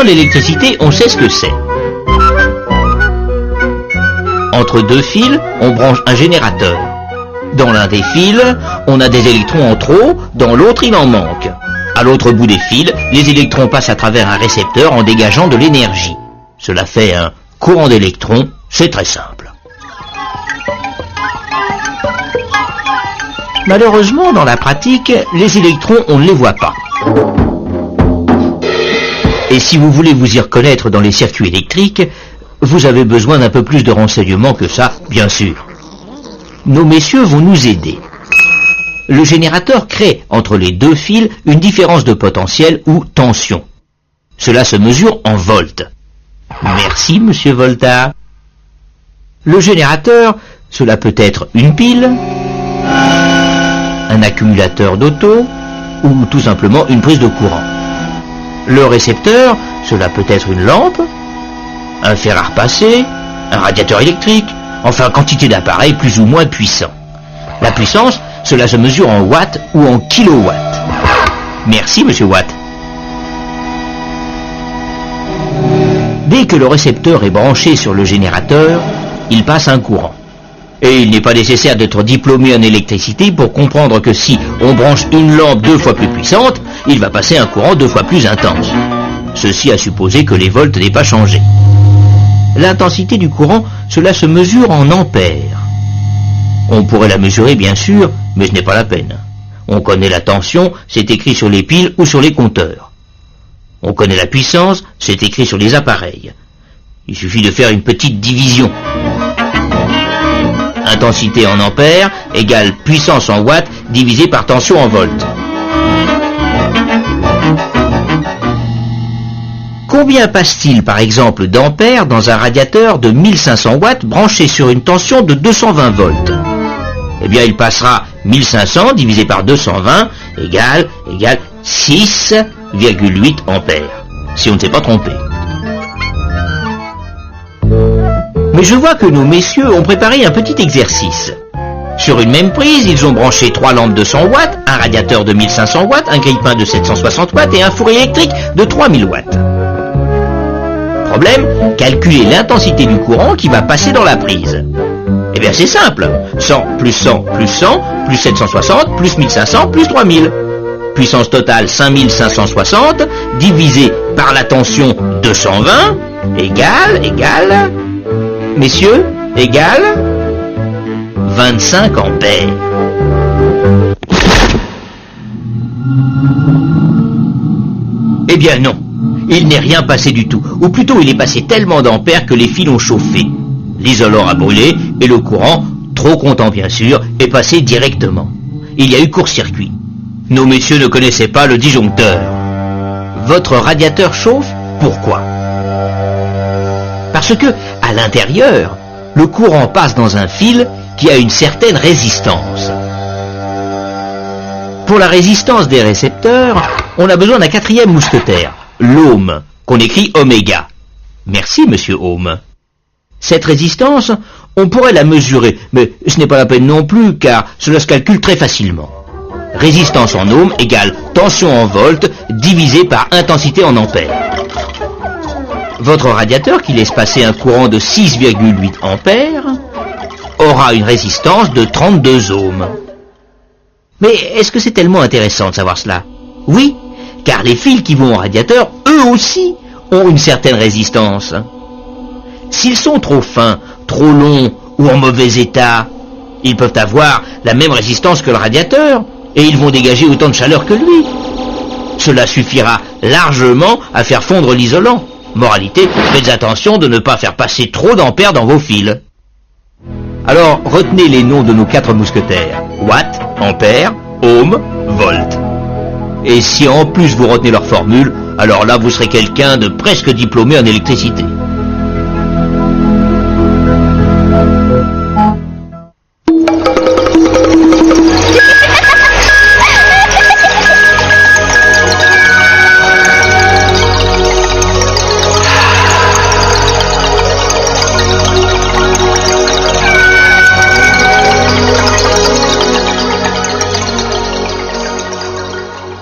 Maintenant, l'électricité, on sait ce que c'est. Entre deux fils, on branche un générateur. Dans l'un des fils, on a des électrons en trop, dans l'autre, il en manque. À l'autre bout des fils, les électrons passent à travers un récepteur en dégageant de l'énergie. Cela fait un courant d'électrons, c'est très simple. Malheureusement, dans la pratique, les électrons, on ne les voit pas. Et si vous voulez vous y reconnaître dans les circuits électriques, vous avez besoin d'un peu plus de renseignements que ça, bien sûr. Nos messieurs vont nous aider. Le générateur crée entre les deux fils une différence de potentiel ou tension. Cela se mesure en volts. Merci, monsieur Volta. Le générateur, cela peut être une pile, un accumulateur d'auto ou tout simplement une prise de courant. Le récepteur, cela peut être une lampe, un fer à repasser, un radiateur électrique, enfin quantité d'appareils plus ou moins puissants. La puissance, cela se mesure en watts ou en kilowatts. Merci, monsieur Watt. Dès que le récepteur est branché sur le générateur, il passe un courant. Et il n'est pas nécessaire d'être diplômé en électricité pour comprendre que si on branche une lampe 2 fois plus puissante, il va passer un courant 2 fois plus intense. Ceci à supposer que les volts n'aient pas changé. L'intensité du courant, cela se mesure en ampères. On pourrait la mesurer bien sûr, mais ce n'est pas la peine. On connaît la tension, c'est écrit sur les piles ou sur les compteurs. On connaît la puissance, c'est écrit sur les appareils. Il suffit de faire une petite division. Intensité en ampères égale puissance en watts divisé par tension en volts. Combien passe-t-il par exemple d'ampères dans un radiateur de 1500 watts branché sur une tension de 220 volts? Eh bien il passera 1500 divisé par 220 égale 6,8 ampères, si on ne s'est pas trompé. Mais je vois que nos messieurs ont préparé un petit exercice. Sur une même prise, ils ont branché 3 lampes de 100 watts, un radiateur de 1500 watts, un grille-pain de 760 watts et un four électrique de 3000 watts. Problème, calculer l'intensité du courant qui va passer dans la prise. Eh bien c'est simple, 100 plus 100 plus 100, plus 760, plus 1500, plus 3000. Puissance totale 5560, divisé par la tension 220, égale, messieurs, égale 25 ampères. Eh bien non, il n'est rien passé du tout, ou plutôt il est passé tellement d'ampères que les fils ont chauffé. L'isolant a brûlé et le courant, trop content bien sûr, est passé directement. Il y a eu court-circuit. Nos messieurs ne connaissaient pas le disjoncteur. Votre radiateur chauffe? Pourquoi? Parce que, à l'intérieur, le courant passe dans un fil qui a une certaine résistance. Pour la résistance des récepteurs, on a besoin d'un 4e mousquetaire, l'ohm, qu'on écrit oméga. Merci, monsieur Ohm. Cette résistance, on pourrait la mesurer, mais ce n'est pas la peine non plus, car cela se calcule très facilement. Résistance en ohm égale tension en volts divisé par intensité en ampères. Votre radiateur, qui laisse passer un courant de 6,8 ampères, aura une résistance de 32 ohms. Mais est-ce que c'est tellement intéressant de savoir cela? Oui, car les fils qui vont au radiateur, eux aussi, ont une certaine résistance. S'ils sont trop fins, trop longs ou en mauvais état, ils peuvent avoir la même résistance que le radiateur, et ils vont dégager autant de chaleur que lui. Cela suffira largement à faire fondre l'isolant. Moralité, faites attention de ne pas faire passer trop d'ampères dans vos fils. Alors, retenez les noms de nos 4 mousquetaires. Watt, ampère, ohm, volt. Et si en plus vous retenez leur formule, alors là vous serez quelqu'un de presque diplômé en électricité.